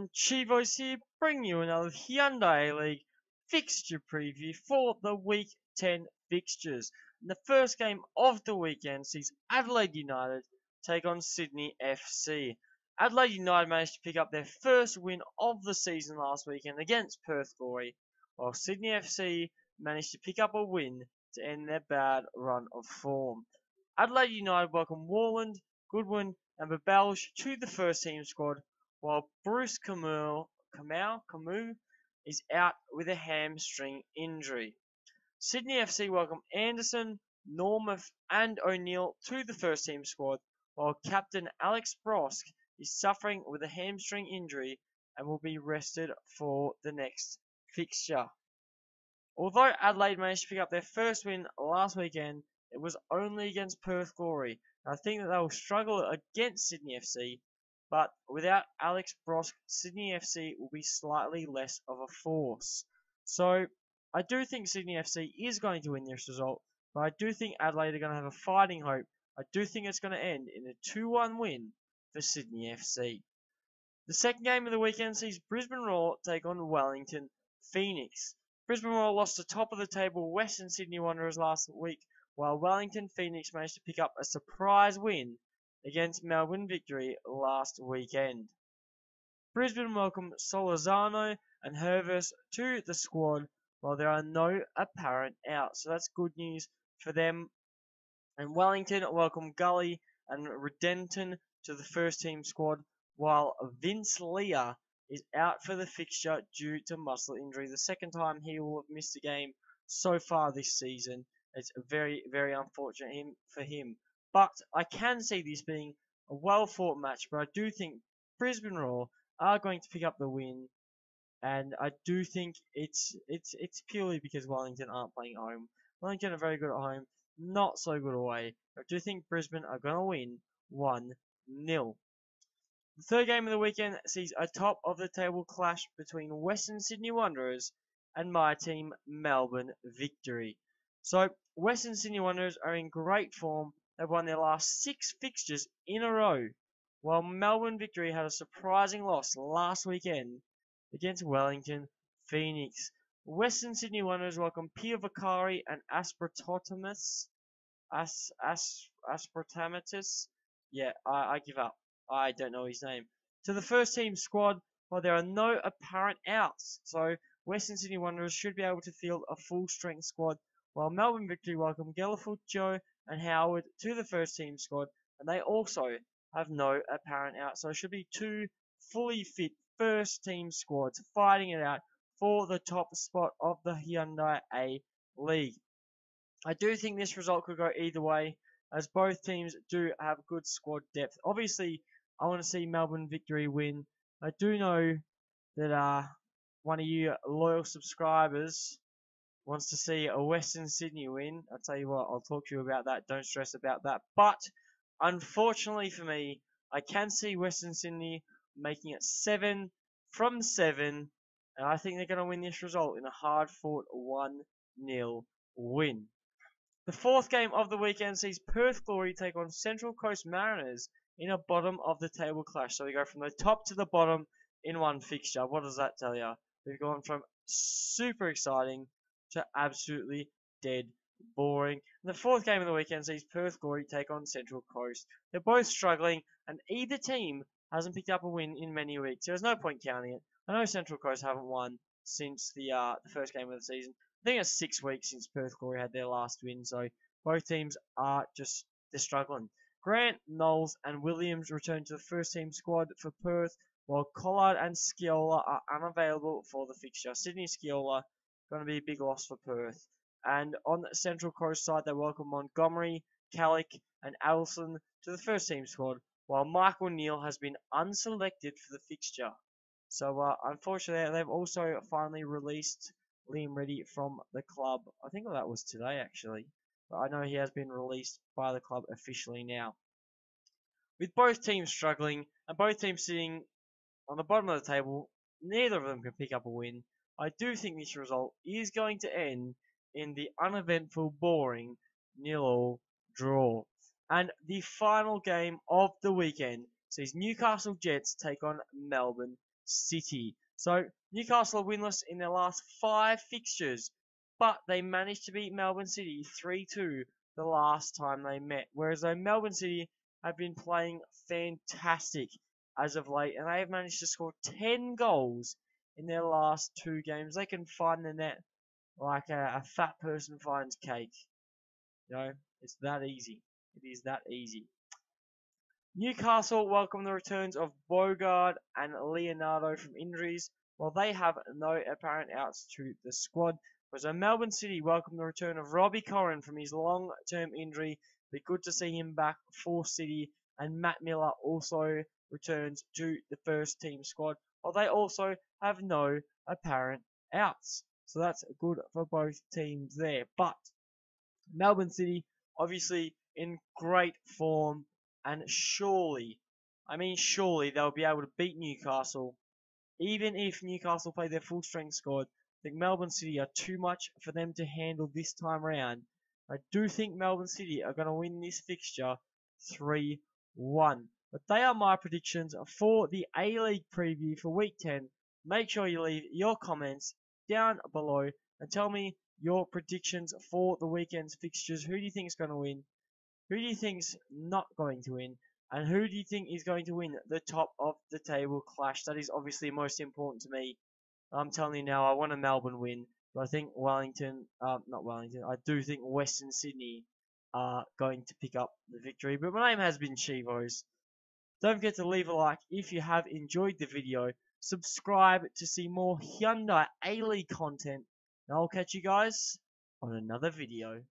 everyone, Chivos here, bringing you another Hyundai A-League fixture preview for the Week 10 fixtures. And the first game of the weekend sees Adelaide United take on Sydney FC. Adelaide United managed to pick up their first win of the season last weekend against Perth Glory, while Sydney FC managed to pick up a win to end their bad run of form. Adelaide United welcome Warland, Goodwin and Babelge to the first team squad, while Bruce Camus is out with a hamstring injury. Sydney FC welcome Anderson, Normuth and O'Neill to the first team squad, while captain Alex Brosk is suffering with a hamstring injury and will be rested for the next fixture. Although Adelaide managed to pick up their first win last weekend, it was only against Perth Glory. I think that they will struggle against Sydney FC, but without Alex Brosk, Sydney FC will be slightly less of a force. So I do think Sydney FC is going to win this result, but I do think Adelaide are going to have a fighting hope. I do think it's going to end in a 2-1 win for Sydney FC. The second game of the weekend sees Brisbane Roar take on Wellington Phoenix. Brisbane Roar lost to top of the table Western Sydney Wanderers last week, while Wellington Phoenix managed to pick up a surprise win against Melbourne Victory last weekend. Brisbane welcome Solorzano and Hervis to the squad, while there are no apparent outs, so that's good news for them. And Wellington welcome Gully and Redenton to the first team squad, while Vince Leah is out for the fixture due to muscle injury. The second time he will have missed a game so far this season. It's very, very unfortunate for him. But I can see this being a well-fought match. But I do think Brisbane Roar are going to pick up the win. And I do think it's purely because Wellington aren't playing at home. Wellington are very good at home, not so good away. I do think Brisbane are going to win 1-0. The third game of the weekend sees a top of the table clash between Western Sydney Wanderers and my team Melbourne Victory. So Western Sydney Wanderers are in great form. They've won their last 6 fixtures in a row, while Melbourne Victory had a surprising loss last weekend against Wellington Phoenix. Western Sydney Wanderers welcome Pierre Vicari and Asprotomatus. Asprotomatus. Yeah, I give up. I don't know his name. To the first team squad, while there are no apparent outs. So Western Sydney Wanderers should be able to field a full strength squad, while Melbourne Victory welcome Gelafuccio and Howard to the first team squad, and they also have no apparent outs. So it should be 2 fully fit first team squads fighting it out for the top spot of the Hyundai A-League. I do think this result could go either way, as both teams do have good squad depth. Obviously, I want to see Melbourne Victory win. I do know that one of you loyal subscribers wants to see a Western Sydney win. I'll tell you what, I'll talk to you about that. Don't stress about that. But unfortunately for me, I can see Western Sydney making it 7 from 7. And I think they're going to win this result in a hard-fought 1-0 win. The fourth game of the weekend sees Perth Glory take on Central Coast Mariners in a bottom of the table clash. So we go from the top to the bottom in one fixture. What does that tell you? We've gone from super exciting to absolutely dead boring. And the fourth game of the weekend sees Perth Glory take on Central Coast. They're both struggling, and either team hasn't picked up a win in many weeks. There's no point counting it. I know Central Coast haven't won since the first game of the season. I think it's 6 weeks since Perth Glory had their last win, so both teams are they're struggling. Grant, Knowles, and Williams return to the first team squad for Perth, while Collard and Sciola are unavailable for the fixture. Sydney Sciola going to be a big loss for Perth. And on the Central Coast side, they welcome Montgomery, Callick, and Adelson to the first team squad, while Michael Neal has been unselected for the fixture. So unfortunately, they've also finally released Liam Reddy from the club. I think that was today actually, but I know he has been released by the club officially now. With both teams struggling and both teams sitting on the bottom of the table, neither of them can pick up a win. I do think this result is going to end in the uneventful, boring 0-0 draw. And the final game of the weekend sees Newcastle Jets take on Melbourne City. So Newcastle are winless in their last 5 fixtures, but they managed to beat Melbourne City 3-2 the last time they met. Whereas though Melbourne City have been playing fantastic as of late, and they have managed to score 10 goals in their last 2 games. They can find the net like a fat person finds cake. You know, it's that easy. It is that easy. Newcastle welcome the returns of Bogard and Leonardo from injuries, while they have no apparent outs to the squad. Whereas Melbourne City welcome the return of Robbie Corrin from his long-term injury. Be good to see him back for City, and Matt Miller also returns to the first team squad, while they also have no apparent outs. So that's good for both teams there. But Melbourne City, obviously in great form, and surely they'll be able to beat Newcastle. Even if Newcastle play their full strength squad, I think Melbourne City are too much for them to handle this time round. I do think Melbourne City are going to win this fixture 3-1. But they are my predictions for the A-League preview for Week 10. Make sure you leave your comments down below and tell me your predictions for the weekend's fixtures. Who do you think is going to win? Who do you think's not going to win? And who do you think is going to win the top of the table clash? That is obviously most important to me. I'm telling you now, I want a Melbourne win. But I think I do think Western Sydney are going to pick up the victory. But my name has been Chivos. Don't forget to leave a like if you have enjoyed the video. Subscribe to see more Hyundai A-League content. And I'll catch you guys on another video.